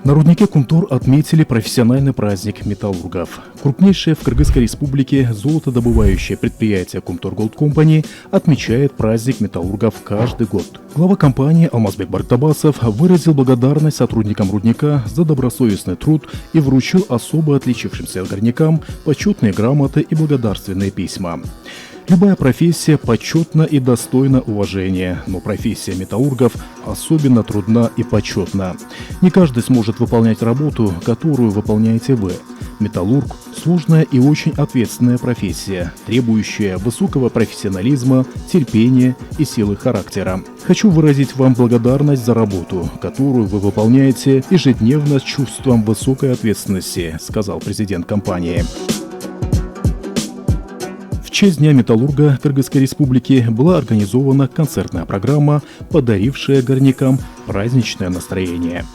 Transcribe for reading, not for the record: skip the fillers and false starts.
На руднике Кумтор отметили профессиональный праздник металлургов. Крупнейшее в Кыргызской республике золотодобывающее предприятие Кумтор Голд Компани отмечает праздник металлургов каждый год. Глава компании Алмазбек Бартабасов выразил благодарность сотрудникам рудника за добросовестный труд и вручил особо отличившимся горнякам почетные грамоты и благодарственные письма. Любая профессия почетна и достойна уважения, но профессия металлургов особенно трудна и почетна. Не каждый сможет выполнять работу, которую выполняете вы. Металлург – сложная и очень ответственная профессия, требующая высокого профессионализма, терпения и силы характера. Хочу выразить вам благодарность за работу, которую вы выполняете ежедневно с чувством высокой ответственности, сказал президент компании. В честь Дня металлурга Кыргызской республики была организована концертная программа, подарившая горнякам праздничное настроение.